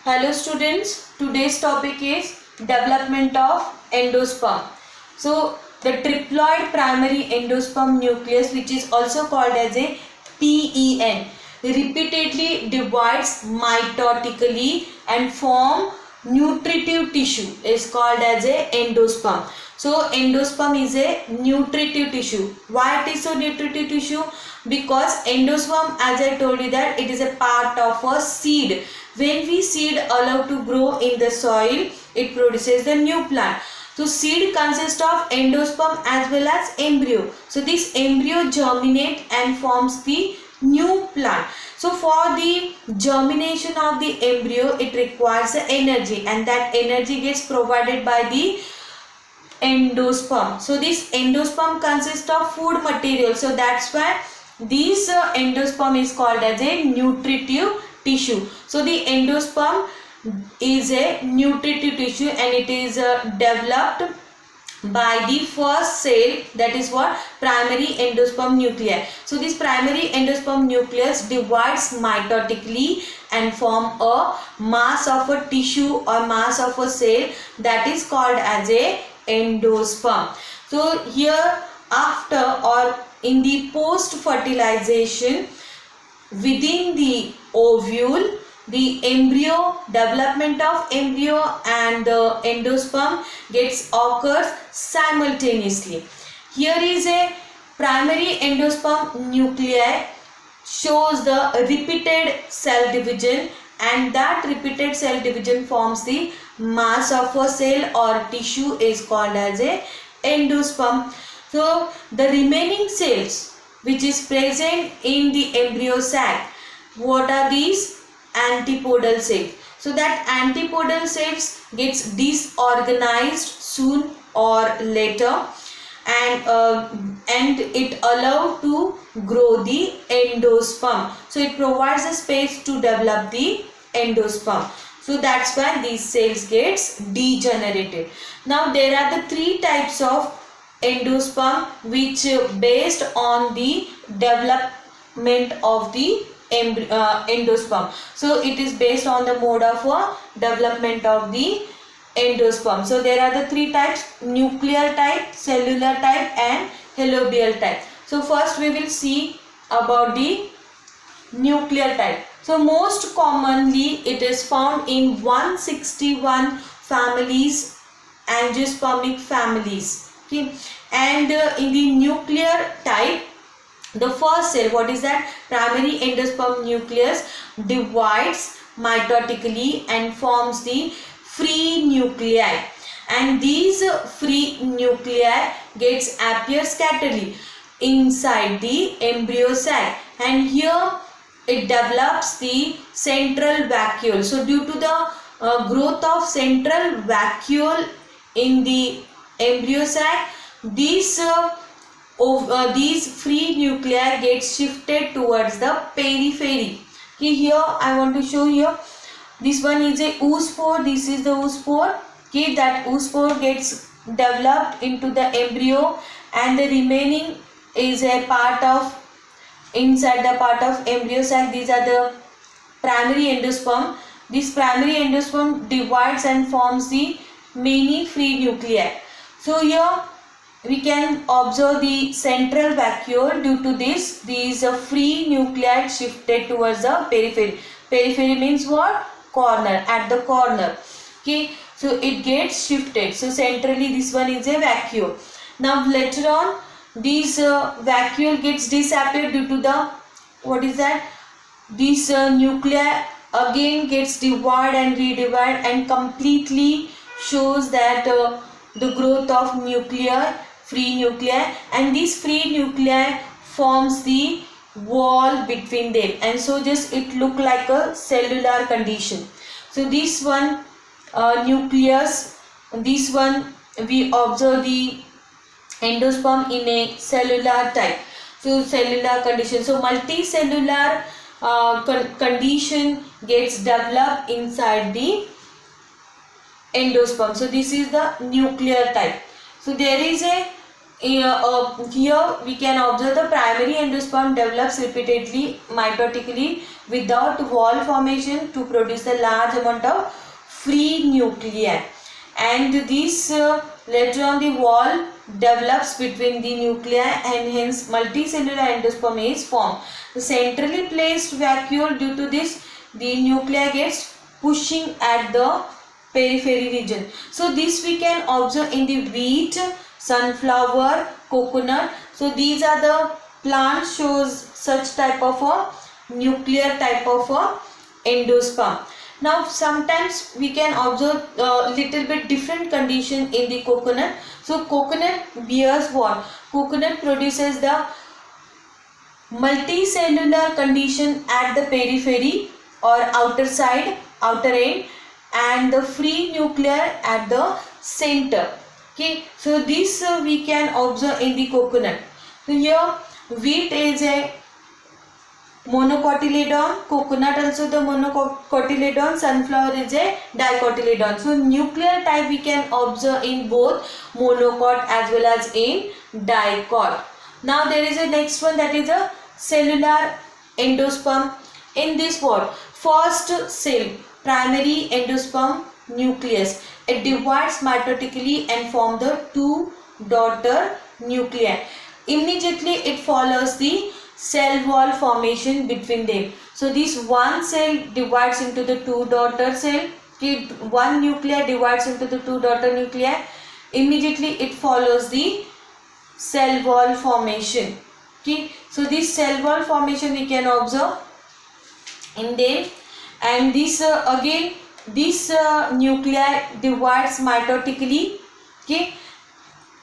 Hello students, today's topic is development of endosperm. So the triploid primary endosperm nucleus, which is also called as a TEN, repeatedly divides mitotically and form nutritive tissue is called as a endosperm. So endosperm is a nutritive tissue. Why it is so nutritive tissue? Because endosperm, as I told you, that it is a part of a seed. When we seed allowed to grow in the soil, it produces the new plant. So seed consists of endosperm as well as embryo. So this embryo germinate and forms the new plant. So for the germination of the embryo, it requires energy, and that energy gets provided by the endosperm. So this endosperm consists of food material. So that's why this endosperm is called as a nutritive tissue. So the endosperm is a nutritive tissue, and it is developed by the first cell, that is what, primary endosperm nuclei. So this primary endosperm nucleus divides mitotically and form a mass of a tissue or mass of a cell, that is called as a endosperm. So here, after or in the post fertilization, within the ovule, the embryo, development of embryo and the endosperm occurs simultaneously. Here is a primary endosperm nuclei shows the repeated cell division, and that repeated cell division forms the mass of a cell or tissue is called as a endosperm. So the remaining cells which is present in the embryo sac, what are these? Antipodal cells. So that antipodal cells gets disorganized soon or later, and it allowed to grow the endosperm. So it provides a space to develop the endosperm. So that's why these cells gets degenerated. Now there are the three types of endosperm which based on the development of the endosperm. So it is based on the mode of development of the endosperm. So there are the three types: nuclear type, cellular type and halobial type. So first we will see about the nuclear type. So most commonly it is found in 161 families, angiospermic families. Okay, and in the nuclear type, the first cell, what is that? Primary endosperm nucleus divides mitotically and forms the free nuclei, and these free nuclei appear scatterly inside the embryo sac, and here it develops the central vacuole. So due to the growth of central vacuole in the embryo sac, these free nuclei get shifted towards the periphery. Okay, here I want to show you. This one is a oospore. This is the oospore. Okay, that oospore gets developed into the embryo, and the remaining is a part of inside the part of embryo sac. These are the primary endosperm. This primary endosperm divides and forms the many free nuclei. So here we can observe the central vacuole. Due to this, these free nuclei shifted towards the periphery. Periphery means what? Corner, at the corner. Okay, so it gets shifted. So centrally this one is a vacuole. Now later on, this vacuole gets disappeared due to the, what is that? This nuclei again gets divide and redivide and completely shows that the growth of nuclei, free nuclei, and this free nuclei forms the wall between them, and so just it look like a cellular condition. So this one nucleus, this one we observe the endosperm in a cellular type. So cellular condition. So multicellular condition gets developed inside the endosperm. So this is the nuclear type. So there is a here we can observe the primary endosperm develops repeatedly mitotically without wall formation to produce a large amount of free nuclei, and this later on the wall develops between the nuclei and hence multicellular endosperm is formed. The centrally placed vacuole, due to this the nuclei gets pushing at the periphery region. So this we can observe in the wheat, sunflower, coconut. So these are the plants shows such type of a nuclear type of a endosperm. Now sometimes we can observe little bit different condition in the coconut. So coconut bears what? Coconut produces the multicellular condition at the periphery or outer side, outer end, and the free nuclear at the center. Okay, so this we can observe in the coconut. So here wheat is a monocotyledon, coconut also the monocotyledon, sunflower is a dicotyledon. So nuclear type we can observe in both monocot as well as in dicot. Now there is a next one, that is a cellular endosperm. In this what? First cell, primary endosperm nucleus. It divides mitotically and form the two daughter nuclei. Immediately it follows the cell wall formation between them. So this one cell divides into the two daughter cell. One nuclei divides into the two daughter nuclei. Immediately it follows the cell wall formation. Okay, so this cell wall formation we can observe in them, and this again this nuclei divides mitotically. Okay,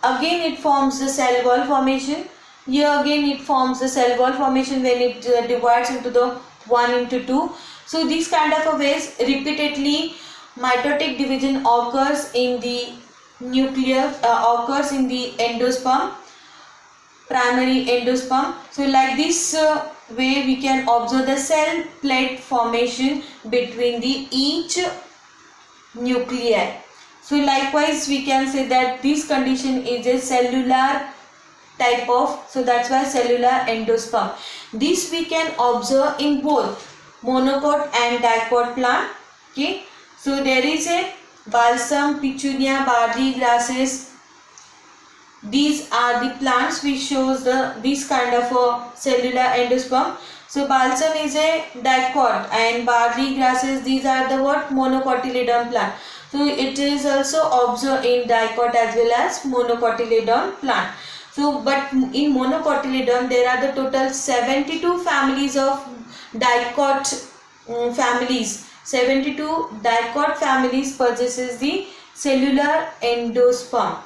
again it forms the cell wall formation. Here again it forms the cell wall formation when it divides into the 1 into 2. So these kind of ways repeatedly mitotic division occurs in the nucleus, occurs in the endosperm, primary endosperm. So like this way we can observe the cell plate formation between the each nuclei. So likewise we can say that this condition is a cellular type of, so that's why cellular endosperm. This we can observe in both monocot and dicot plant. Okay, so there is a balsam, petunia, barley grasses. These are the plants which shows the this kind of a cellular endosperm. So balsam is a dicot and barley grasses, these are the what? Monocotyledon plant. So it is also observed in dicot as well as monocotyledon plant. So but in monocotyledon there are the total 72 families of dicot families. 72 dicot families possesses the cellular endosperm.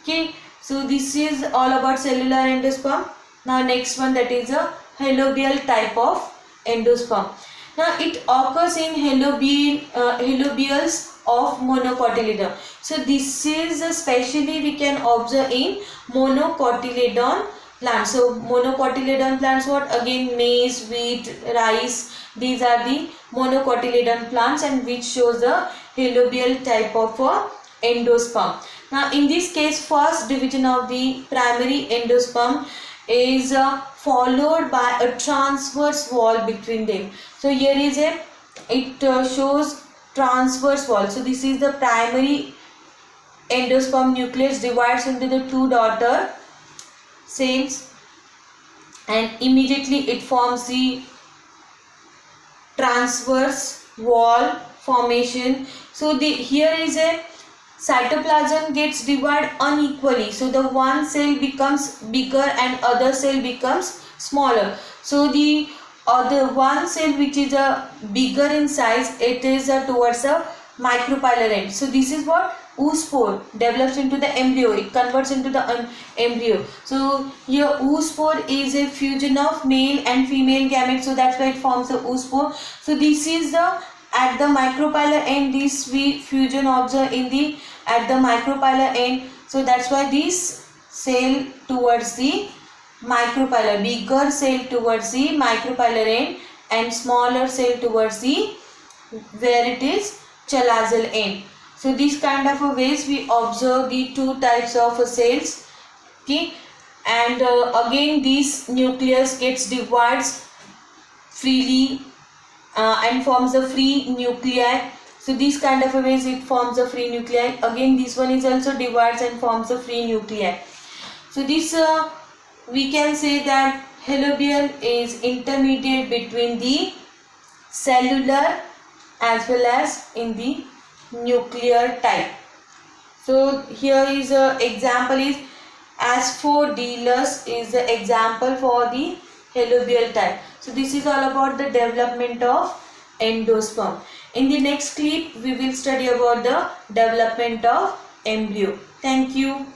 Okay, so this is all about cellular endosperm. Now next one, that is a halobial type of endosperm. Now it occurs in halobials of monocotyledon. So this is especially we can observe in monocotyledon plants. So monocotyledon plants what? Again maize, wheat, rice. These are the monocotyledon plants and which shows the halobial type of endosperm. Now in this case first division of the primary endosperm is followed by a transverse wall between them. So here is a, it shows transverse wall. So this is the primary endosperm nucleus divides into the two daughter cells and immediately it forms the transverse wall formation. So the here is a cytoplasm gets divided unequally. So the one cell becomes bigger and other cell becomes smaller. So the other one cell which is a bigger in size, it is towards a micropylar end. So this is what? Oospore develops into the embryo. It converts into the embryo. So here oospore is a fusion of male and female gametes. So that's why it forms the oospore. So this is the at the micropylar end. This we fusion observe in the at the micropylar end. So that's why this cell towards the micropylar, bigger cell towards the micropylar end and smaller cell towards the where it is chalazal end. So these kind of ways we observe the two types of cells. Okay, and again this nucleus gets divides freely and forms a free nuclei. So these kind of a ways it forms a free nuclei. Again this one is also divides and forms a free nuclei. So this we can say that halobial is intermediate between the cellular as well as in the nuclear type. So here is a example is Asphodilus is the example for the halobial type. So this is all about the development of endosperm. In the next clip we will study about the development of embryo. Thank you.